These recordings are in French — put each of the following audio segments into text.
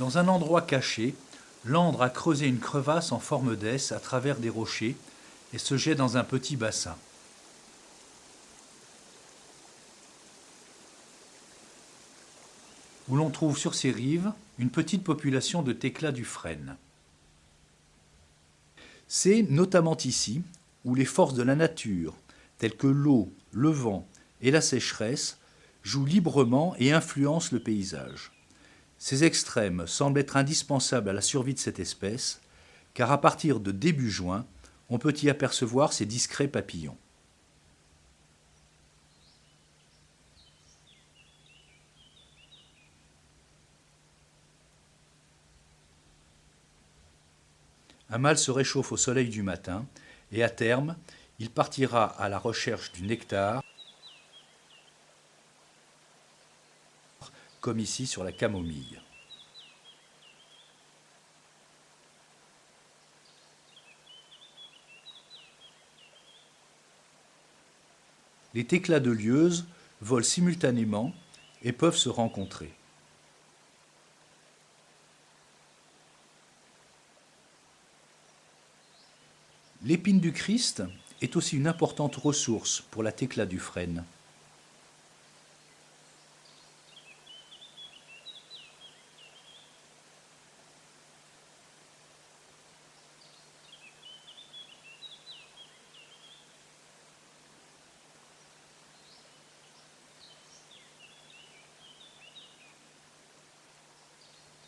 Dans un endroit caché, l'andre a creusé une crevasse en forme d'S à travers des rochers et se jette dans un petit bassin. Où l'on trouve sur ses rives une petite population de teclas du frêne. C'est notamment ici où les forces de la nature, telles que l'eau, le vent et la sécheresse, jouent librement et influencent le paysage. Ces extrêmes semblent être indispensables à la survie de cette espèce, car à partir de début juin, on peut y apercevoir ces discrets papillons. Un mâle se réchauffe au soleil du matin et à terme, il partira à la recherche du nectar, comme ici sur la camomille. Les teclas de lieuse volent simultanément et peuvent se rencontrer. L'épine du Christ est aussi une importante ressource pour la tecla du frêne.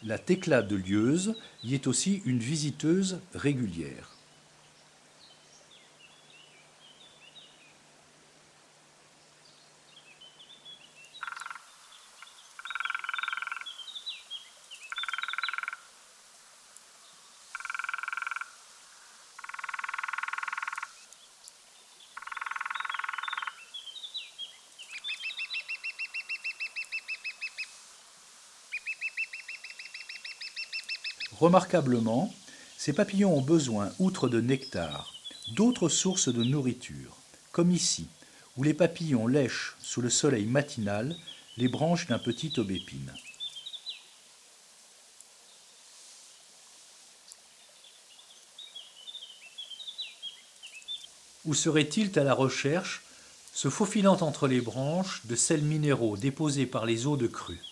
La tecla de lieuse y est aussi une visiteuse régulière. Remarquablement, ces papillons ont besoin, outre de nectar, d'autres sources de nourriture, comme ici, où les papillons lèchent sous le soleil matinal les branches d'un petit aubépine. Ou serait-il à la recherche, se faufilant entre les branches, de sels minéraux déposés par les eaux de crue?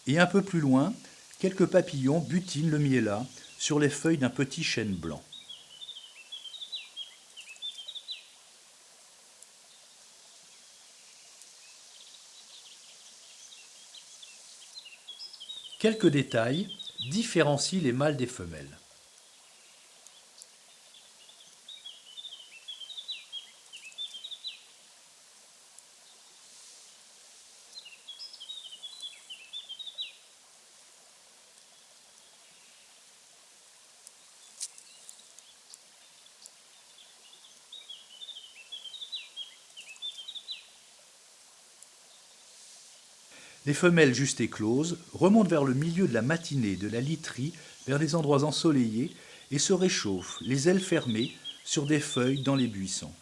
Et un peu plus loin, quelques papillons butinent le miella sur les feuilles d'un petit chêne blanc. Quelques détails différencient les mâles des femelles. Les femelles juste écloses remontent vers le milieu de la matinée de la literie, vers des endroits ensoleillés, et se réchauffent, les ailes fermées, sur des feuilles dans les buissons.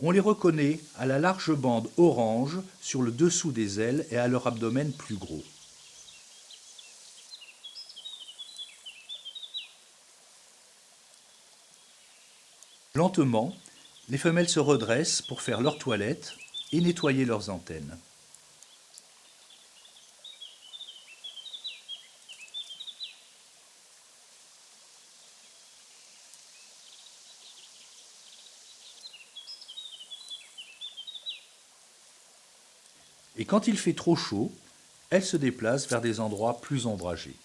On les reconnaît à la large bande orange sur le dessous des ailes et à leur abdomen plus gros. Lentement, les femelles se redressent pour faire leur toilette et nettoyer leurs antennes. Et quand il fait trop chaud, elles se déplacent vers des endroits plus ombragés.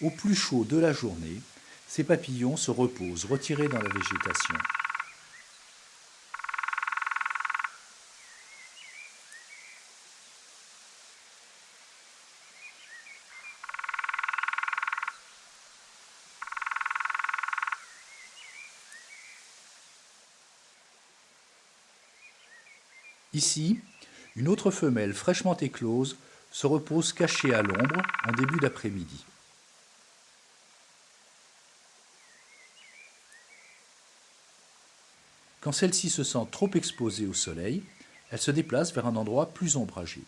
Au plus chaud de la journée, ces papillons se reposent retirés dans la végétation. Ici, une autre femelle fraîchement éclose se repose cachée à l'ombre en début d'après-midi. Quand celle-ci se sent trop exposée au soleil, elle se déplace vers un endroit plus ombragé.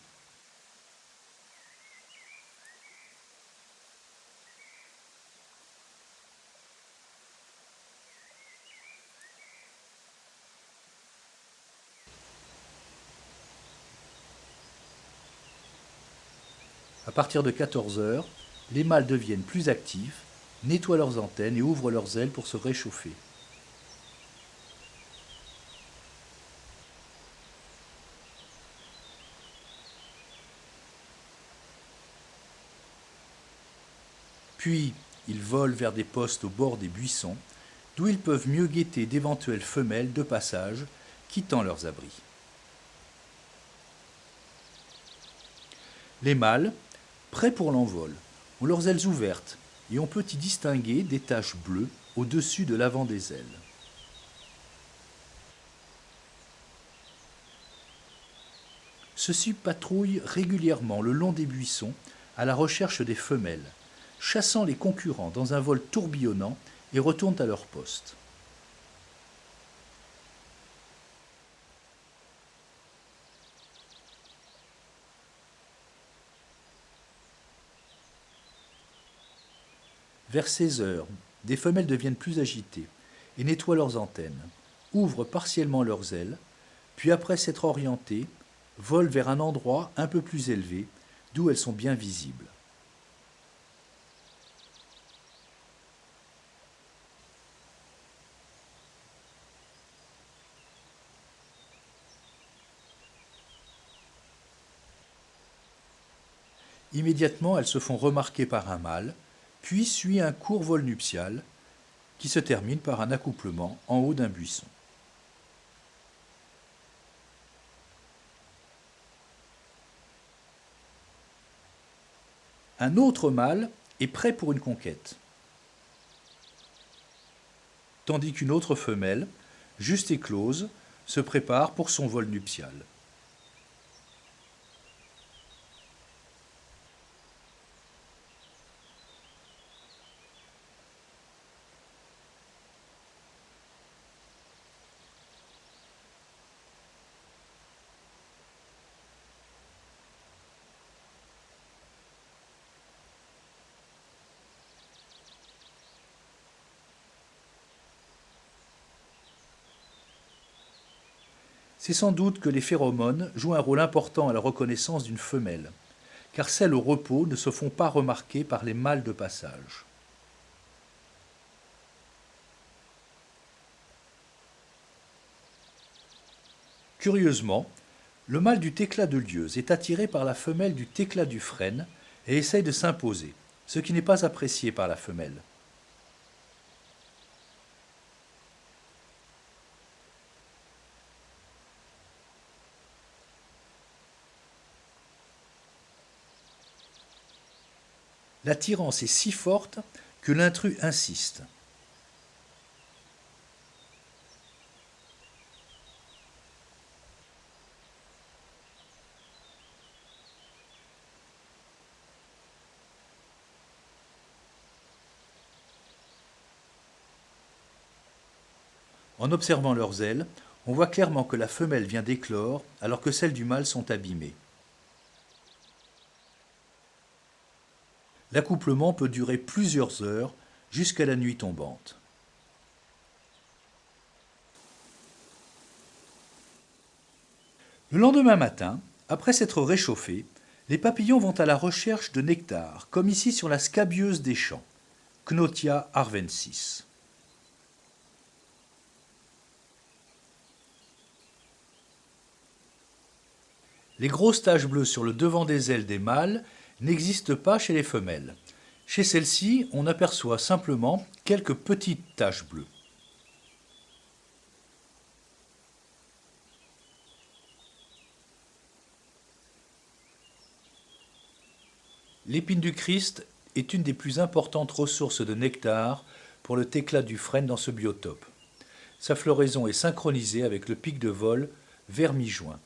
À partir de 14 heures, les mâles deviennent plus actifs, nettoient leurs antennes et ouvrent leurs ailes pour se réchauffer. Puis, ils volent vers des postes au bord des buissons, d'où ils peuvent mieux guetter d'éventuelles femelles de passage quittant leurs abris. Les mâles, prêts pour l'envol, ont leurs ailes ouvertes et on peut y distinguer des taches bleues au-dessus de l'avant des ailes. Ceux-ci patrouillent régulièrement le long des buissons à la recherche des femelles, chassant les concurrents dans un vol tourbillonnant et retournent à leur poste. Vers 16 heures, des femelles deviennent plus agitées et nettoient leurs antennes, ouvrent partiellement leurs ailes, puis après s'être orientées, volent vers un endroit un peu plus élevé, d'où elles sont bien visibles. Immédiatement, elles se font remarquer par un mâle, puis suit un court vol nuptial qui se termine par un accouplement en haut d'un buisson. Un autre mâle est prêt pour une conquête, tandis qu'une autre femelle, juste éclose, se prépare pour son vol nuptial. C'est sans doute que les phéromones jouent un rôle important à la reconnaissance d'une femelle, car celles au repos ne se font pas remarquer par les mâles de passage. Curieusement, le mâle du teclat de lieuse est attiré par la femelle du teclat du frêne et essaye de s'imposer, ce qui n'est pas apprécié par la femelle. L'attirance est si forte que l'intrus insiste. En observant leurs ailes, on voit clairement que la femelle vient d'éclore alors que celles du mâle sont abîmées. L'accouplement peut durer plusieurs heures jusqu'à la nuit tombante. Le lendemain matin, après s'être réchauffés, les papillons vont à la recherche de nectar, comme ici sur la scabieuse des champs, Knotia arvensis. Les grosses taches bleues sur le devant des ailes des mâles n'existent pas chez les femelles, Chez celle-ci, on aperçoit simplement quelques petites taches bleues. L'épine du Christ est une des plus importantes ressources de nectar pour le teclat du frêne dans ce biotope. Sa floraison est synchronisée avec le pic de vol vers mi-juin.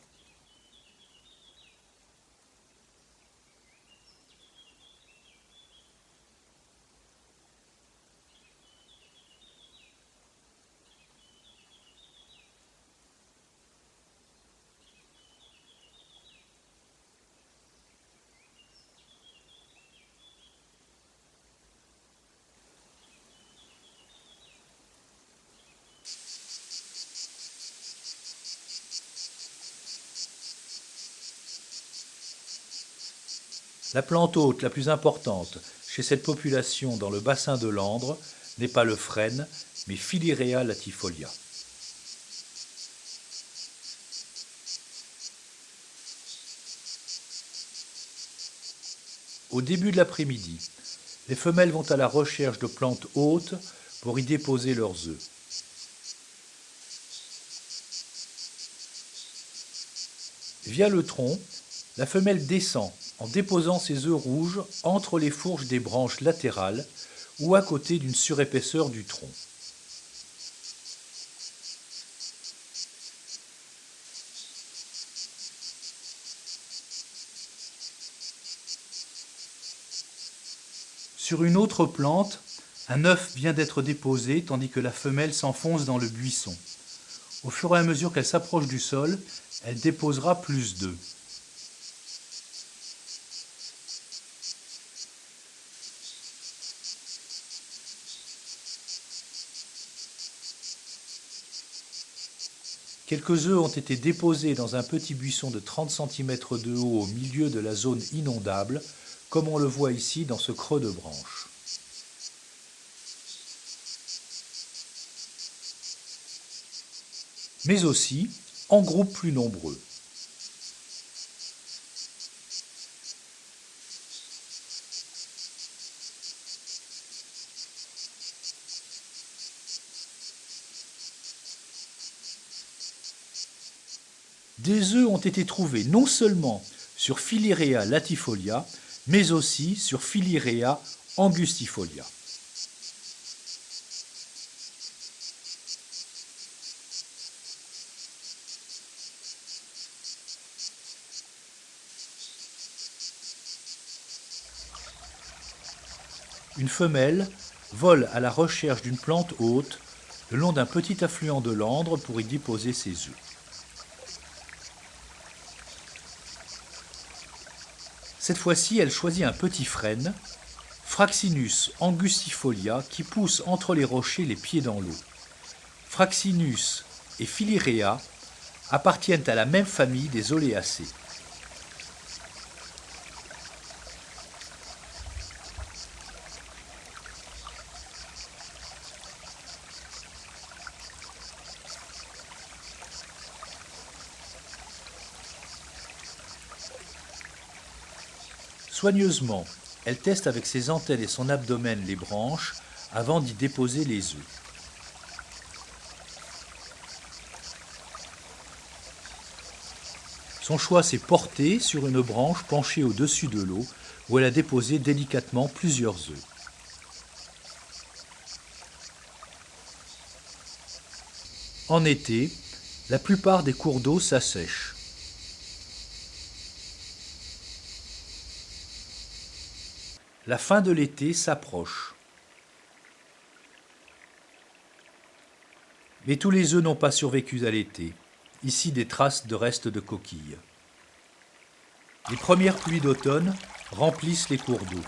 La plante hôte la plus importante chez cette population dans le bassin de l'Andre n'est pas le frêne, mais Philirea latifolia. Au début de l'après-midi, les femelles vont à la recherche de plantes hôtes pour y déposer leurs œufs. Via le tronc, la femelle descend en déposant ses œufs rouges entre les fourches des branches latérales ou à côté d'une surépaisseur du tronc. Sur une autre plante, un œuf vient d'être déposé tandis que la femelle s'enfonce dans le buisson. Au fur et à mesure qu'elle s'approche du sol, elle déposera plus d'œufs. Quelques œufs ont été déposés dans un petit buisson de 30 cm de haut au milieu de la zone inondable, comme on le voit ici dans ce creux de branche. Mais aussi en groupes plus nombreux. Des œufs ont été trouvés non seulement sur Philirea latifolia, mais aussi sur Philirea angustifolia. Une femelle vole à la recherche d'une plante hôte le long d'un petit affluent de l'Andre pour y déposer ses œufs. Cette fois-ci, elle choisit un petit frêne, Fraxinus angustifolia, qui pousse entre les rochers les pieds dans l'eau. Fraxinus et Philirea appartiennent à la même famille des Oléacées. Soigneusement, elle teste avec ses antennes et son abdomen les branches avant d'y déposer les œufs. Son choix s'est porté sur une branche penchée au-dessus de l'eau où elle a déposé délicatement plusieurs œufs. En été, la plupart des cours d'eau s'assèchent. La fin de l'été s'approche. Mais tous les œufs n'ont pas survécu à l'été. Ici des traces de restes de coquilles. Les premières pluies d'automne remplissent les cours d'eau.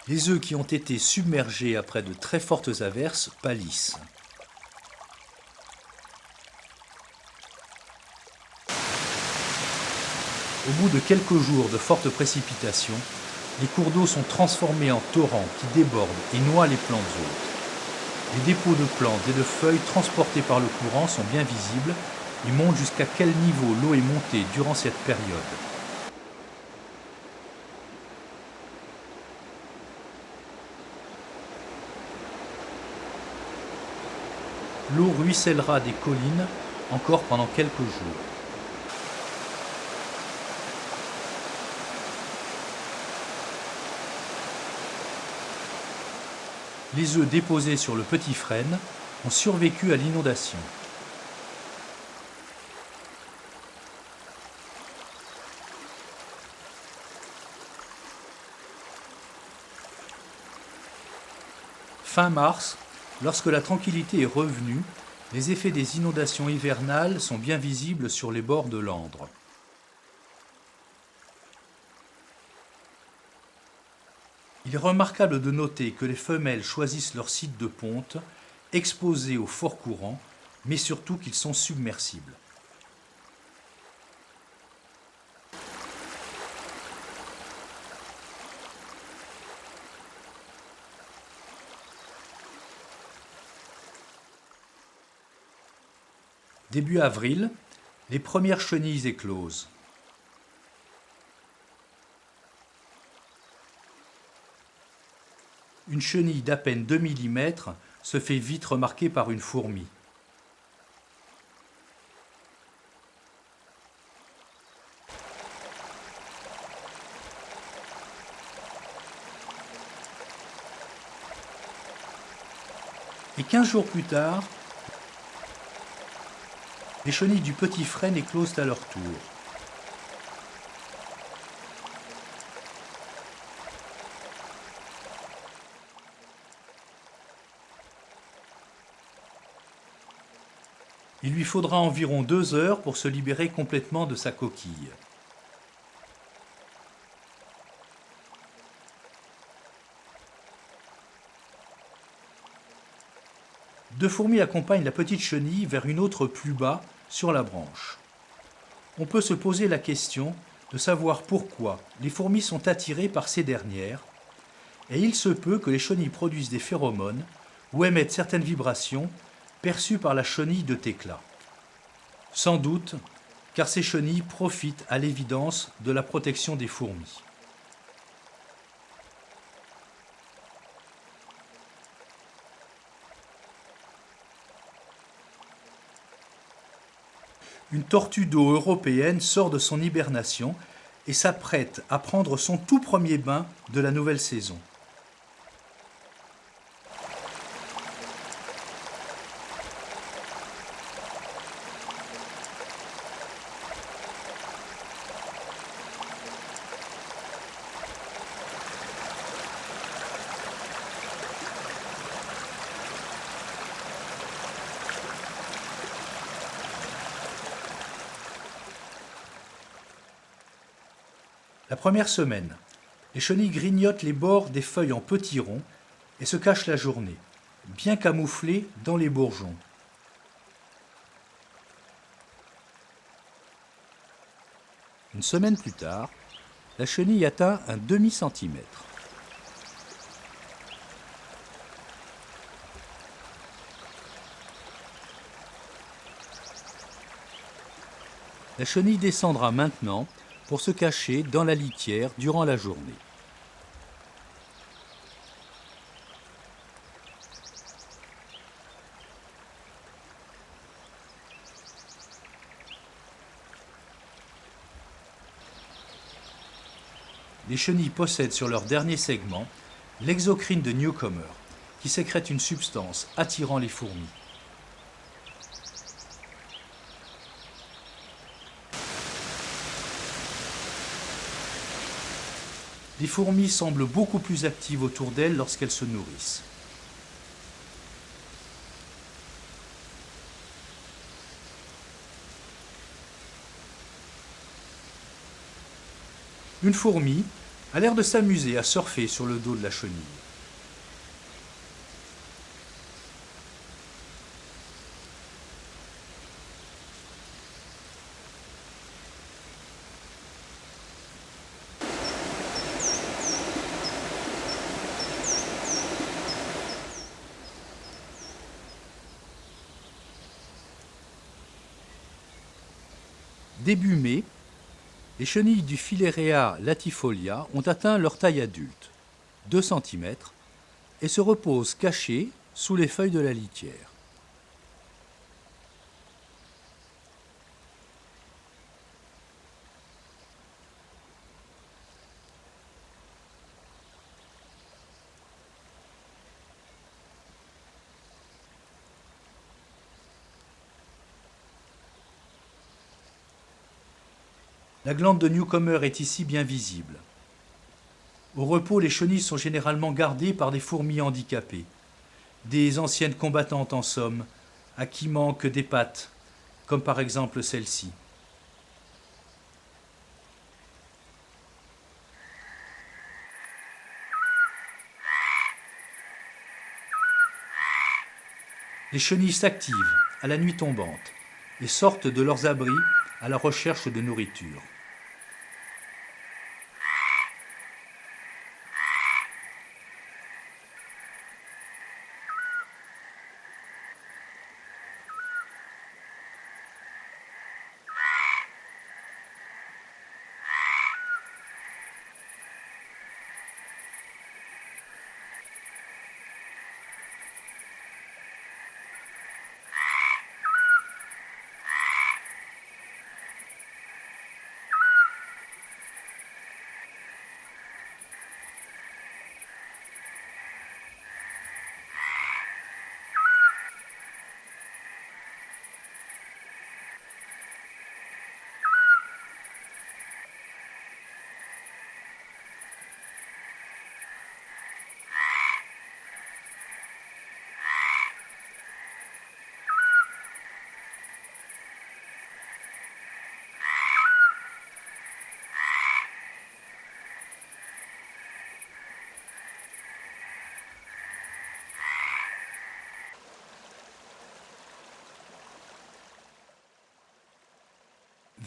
Les œufs qui ont été submergés après de très fortes averses pâlissent. Au bout de quelques jours de fortes précipitations, les cours d'eau sont transformés en torrents qui débordent et noient les plantes hôtes. Les dépôts de plantes et de feuilles transportés par le courant sont bien visibles et montrent jusqu'à quel niveau l'eau est montée durant cette période. L'eau ruissellera des collines encore pendant quelques jours. Les œufs déposés sur le petit frêne ont survécu à l'inondation. Fin mars, lorsque la tranquillité est revenue, les effets des inondations hivernales sont bien visibles sur les bords de l'Andre. Il est remarquable de noter que les femelles choisissent leur site de ponte, exposés au fort courant, mais surtout qu'ils sont submersibles. Début avril, les premières chenilles éclosent. Une chenille d'à peine 2 mm se fait vite remarquer par une fourmi. Et 15 jours plus tard, les chenilles du petit frêne éclosent à leur tour. Il lui faudra environ 2 heures pour se libérer complètement de sa coquille. Deux fourmis accompagnent la petite chenille vers une autre plus bas sur la branche. On peut se poser la question de savoir pourquoi les fourmis sont attirées par ces dernières, et il se peut que les chenilles produisent des phéromones ou émettent certaines vibrations perçues par la chenille de Thécla. Sans doute, car ces chenilles profitent à l'évidence de la protection des fourmis. Une tortue d'eau européenne sort de son hibernation et s'apprête à prendre son tout premier bain de la nouvelle saison. La première semaine, les chenilles grignotent les bords des feuilles en petits ronds et se cachent la journée, bien camouflées dans les bourgeons. Une semaine plus tard, la chenille atteint un demi-centimètre. La chenille descendra maintenant pour se cacher dans la litière durant la journée. Les chenilles possèdent sur leur dernier segment l'exocrine de Newcomer, qui sécrète une substance attirant les fourmis. Les fourmis semblent beaucoup plus actives autour d'elles lorsqu'elles se nourrissent. Une fourmi a l'air de s'amuser à surfer sur le dos de la chenille. Début mai, les chenilles du Filaria latifolia ont atteint leur taille adulte, 2 cm, et se reposent cachées sous les feuilles de la litière. La glande de Newcomer est ici bien visible. Au repos, les chenilles sont généralement gardées par des fourmis handicapées, des anciennes combattantes en somme, à qui manquent des pattes, comme par exemple celle-ci. Les chenilles s'activent à la nuit tombante et sortent de leurs abris à la recherche de nourriture.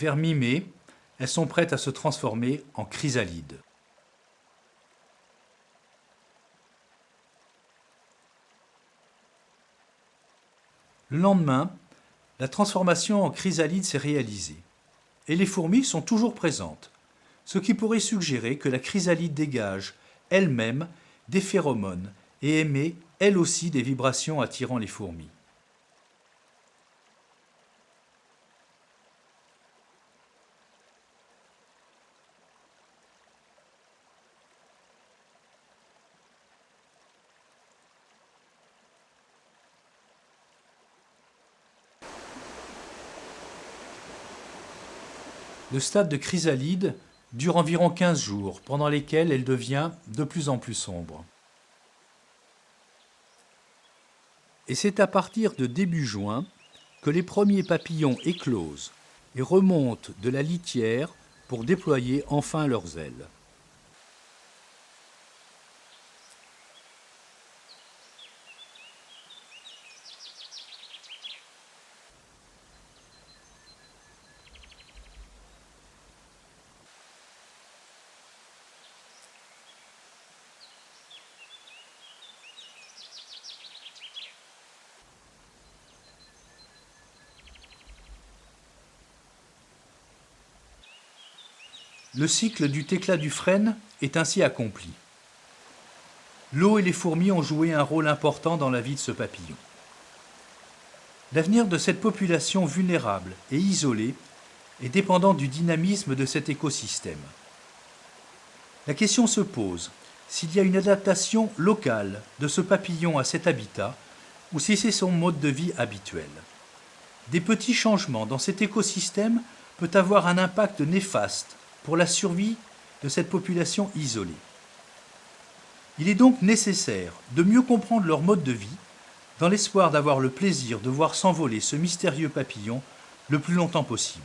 Vers mi-mai, elles sont prêtes à se transformer en chrysalides. Le lendemain, la transformation en chrysalide s'est réalisée et les fourmis sont toujours présentes, ce qui pourrait suggérer que la chrysalide dégage elle-même des phéromones et émet elle aussi des vibrations attirant les fourmis. Le stade de chrysalide dure environ 15 jours, pendant lesquels elle devient de plus en plus sombre. Et c'est à partir de début juin que les premiers papillons éclosent et remontent de la litière pour déployer enfin leurs ailes. Le cycle du teclat du frêne est ainsi accompli. L'eau et les fourmis ont joué un rôle important dans la vie de ce papillon. L'avenir de cette population vulnérable et isolée est dépendant du dynamisme de cet écosystème. La question se pose s'il y a une adaptation locale de ce papillon à cet habitat ou si c'est son mode de vie habituel. Des petits changements dans cet écosystème peuvent avoir un impact néfaste pour la survie de cette population isolée. Il est donc nécessaire de mieux comprendre leur mode de vie, dans l'espoir d'avoir le plaisir de voir s'envoler ce mystérieux papillon le plus longtemps possible.